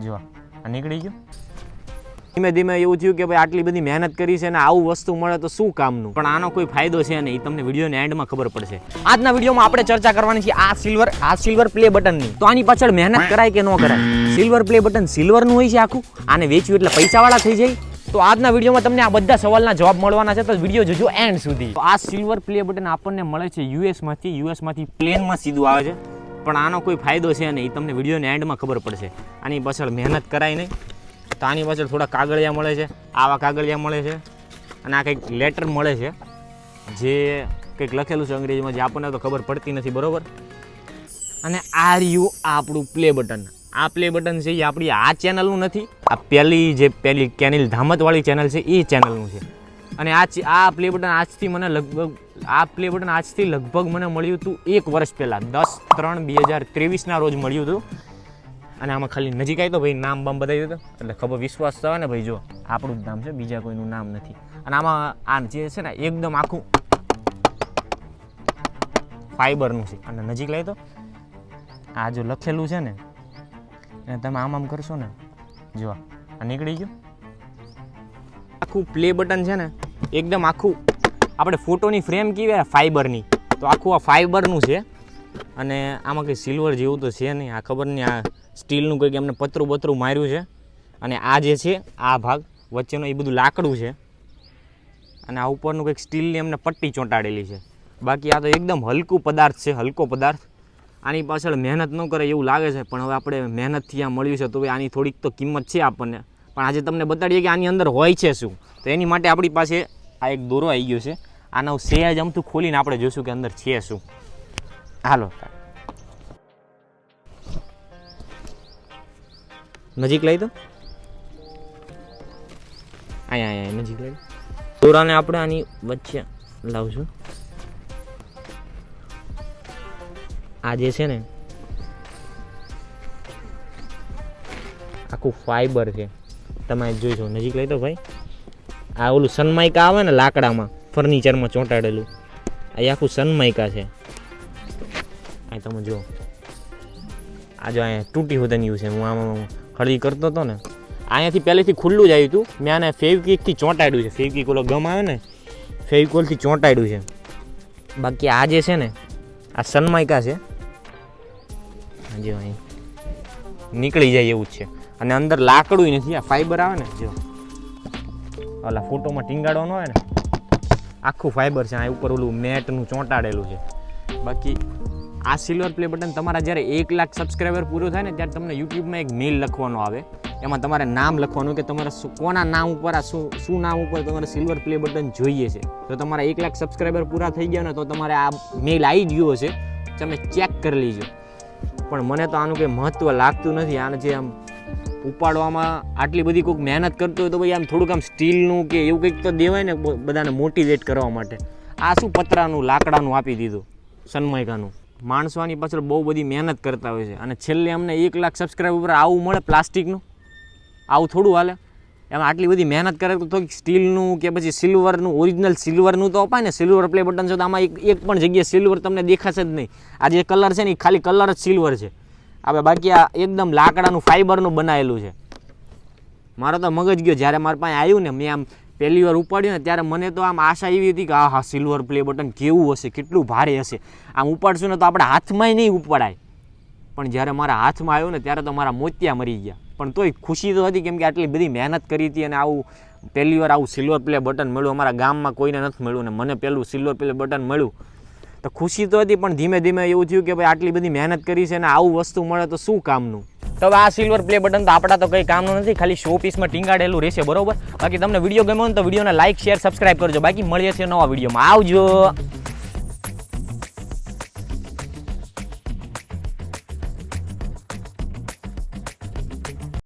જો આ નીકળી ગયું. ધીમે ધીમે એવું થયું કે ભાઈ આટલી બધી મહેનત કરી છે ને આવું વસ્તુ મળે તો શું કામનું, પણ આનો કોઈ ફાયદો છે નહીં. તમને વિડીયોના એન્ડમાં ખબર પડશે. આજના વિડીયોમાં આપણે ચર્ચા કરવાની છે આ સિલ્વર પ્લે બટનની. તો આની પાછળ મહેનત કરાય કે ન કરાય? સિલ્વર પ્લે બટન સિલ્વરનું હોય છે આખું, આને વેચ્યું એટલે પૈસાવાળા થઈ જાય? તો આજના વિડીયોમાં તમને આ બધા સવાલના જવાબ મળવાના છે, તો વિડીયો જોજો એન્ડ સુધી. તો આ સિલ્વર પ્લે બટન આપણને મળે છે યુએસમાંથી પ્લેનમાં સીધું આવે છે, પણ આનો કોઈ ફાયદો છે નહીં. તમને વિડીયોના એન્ડમાં ખબર પડશે. આની પાછળ મહેનત કરાય નહીં. તો આની પાછળ થોડા કાગળિયા મળે છે, આવા કાગળિયા મળે છે, અને આ કંઈક લેટર મળે છે જે કંઈક લખેલું છે અંગ્રેજીમાં, જે આપણને તો ખબર પડતી નથી, બરોબર. અને આ રહ્યું આપણું પ્લે બટન. આ પ્લે બટન છે એ આપણી આ ચેનલનું નથી, આ પેલી કેનિલ ધામતવાળી ચેનલ છે એ ચેનલનું છે. અને આ પ્લે બટન આજથી લગભગ મને મળ્યું હતું 1 વર્ષ પહેલાં, 10/3/2023 રોજ મળ્યું હતું. અને આમાં ખાલી નજીક આવી તો ભાઈ નામ બામ બતાવી દીધો એટલે ખબર વિશ્વાસ થવા ને ભાઈ જો આપણું જ નામ છે, બીજા કોઈનું નામ નથી. અને આમાં આ જે છે ને એકદમ આખું ફાઈબરનું છે. અને નજીક લાવી તો આ જો લખેલું છે ને અને તમે આમ કરશો ને જો આ નીકળી ગયું. આખું પ્લે બટન છે ને એકદમ આખું આપણે ફોટોની ફ્રેમ કહેવાય ફાઈબરની, તો આખું આ ફાઈબરનું છે. અને આમાં કંઈ સિલ્વર જેવું તો છે નહીં, આ ખબર નહીં, આ સ્ટીલનું કંઈક એમને પતરું માર્યું છે. અને આ જે છે આ ભાગ વચ્ચેનો એ બધું લાકડું છે, અને આ ઉપરનું કંઈક સ્ટીલની એમને પટ્ટી ચોંટાડેલી છે. બાકી આ તો એકદમ હલકું પદાર્થ છે, હલકો પદાર્થ. આની પાછળ મહેનત ન કરે એવું લાગે છે, પણ હવે આપણે મહેનતથી આ મળ્યું છે તો ભાઈ આની થોડીક તો કિંમત છે આપણને. પણ આજે તમને બતાડીએ કે આની અંદર હોય છે શું. તો એની માટે આપણી પાસે આ એક દોરો આવી ગયો છે. આનો સહેજ અમથું ખોલીને આપણે જોઈશું કે અંદર છે શું. હાલો નજીક લઈ દો, અહીંયા નજીક લઈ દો. દોરાને આપણે આની વચ્ચે લાવશું. આ જે છે ને આખું ફાઈબર છે, તમે જોઈશો. નજીક લઈ દો ભાઈ. આ ઓલું સનમાઇકા આવે ને લાકડામાં ફર્નિચરમાં ચોંટાડેલું, આ આખું સનમાઇકા છે. આ તમે જો આ જો અહીંયા તૂટી હોતન્યું છે. હું આમાં ખડી કરતો હતો ને, અહીંયાથી પહેલેથી ખુલ્લું જ આવ્યું હતું. મેં આને ફેવિક્વિકથી ચોંટાડ્યું છે. ફેવિક્વિક ઓલો ગમ આવે ને ફેવિકોલથી ચોંટાડ્યું છે. બાકી આ જે છે ને આ સનમાઇકા છે, જો અહીં નીકળી જાય એવું જ છે. અને અંદર લાકડું નથી, આ ફાઈબર આવે ને જો ઓલા ફોટોમાં ટીંગાડવાનું હોય ને આખું ફાઈબર છે. આ ઉપર ઓલું મેટનું ચોંટાડેલું છે. બાકી આ સિલ્વર પ્લે બટન તમારા જ્યારે 1 લાખ સબસ્ક્રાઈબર પૂરું થાય ને ત્યારે તમને યુટ્યુબમાં એક મેલ લખવાનો આવે. એમાં તમારે નામ લખવાનું કે તમારે કોના નામ ઉપર આ શું નામ ઉપર તમારે સિલ્વર પ્લે બટન જોઈએ છે. તો તમારા 1 લાખ સબસ્ક્રાઈબર પૂરા થઈ ગયા ને તો તમારે આ મેલ આવી ગયો હશે, તમે ચેક કરી લીજો. પણ મને તો આનું કંઈ મહત્ત્વ લાગતું નથી. આને જે આમ ઉપાડવામાં આટલી બધી કોઈક મહેનત કરતો હોય તો ભાઈ આમ થોડુંક આમ સ્ટીલનું કે એવું કંઈક તો દેવાય ને બધાને મોટિવેટ કરવા માટે. આ શું પતરાનું લાકડાનું આપી દીધું સનમાઇકાનું. માણસો આની પાછળ બહુ બધી મહેનત કરતા હોય છે, અને છેલ્લે અમને 1 લાખ સબસ્ક્રાઈબર ઉપર આવું મળે પ્લાસ્ટિકનું. આવું થોડું હાલે. એમાં આટલી બધી મહેનત કરે તો થોડીક સ્ટીલનું કે પછી સિલ્વરનું, ઓરિજિનલ સિલ્વરનું તો અપાય ને. સિલ્વર પ્લે બટન છે તો આમાં એક પણ જગ્યાએ સિલ્વર તમને દેખાશે જ નહીં. આ જે કલર છે ને એ ખાલી કલર જ સિલ્વર છે. હવે બાકી આ એકદમ લાકડાનું ફાઈબરનું બનાવેલું છે. મારો તો મગજ ગયો જ્યારે મારા પાસે આવ્યું ને, મેં આમ પહેલી વાર ઉપાડ્યું ને ત્યારે મને તો આમ આશા એવી હતી કે હા સિલ્વર પ્લે બટન કેવું હશે, કેટલું ભારે હશે. આમ ઉપાડશું ને તો આપણે હાથમાંય નહીં ઉપાડાય. પણ જ્યારે મારા હાથમાં આવ્યું ને ત્યારે તો મારા મોતિયા મરી ગયા. પણ તોય ખુશી તો હતી, કેમ કે આટલી બધી મહેનત કરી હતી અને આવું પહેલી વાર આવું સિલ્વર પ્લે બટન મળ્યું. અમારા ગામમાં કોઈને નથી મળ્યું ને મને પહેલું સિલ્વર પ્લે બટન મળ્યું તો ખુશી તો હતી. પણ ધીમે ધીમે એવું થયું કે ભાઈ આટલી બધી મહેનત કરી છે ને આવું વસ્તુ મળે તો શું કામનું. તો આ સિલ્વર પ્લે બટન તો આપણા તો કંઈ કામનું નથી, ખાલી શો પીસમાં ટીંગાડેલું રહેશે, બરોબર. બાકી તમને વિડીયો ગમ્યો ને તો વિડીયોને લાઈક, શેર, સબસ્ક્રાઈબ કરજો. બાકી મળીએ છીએ નવા વિડીયોમાં. આવજો.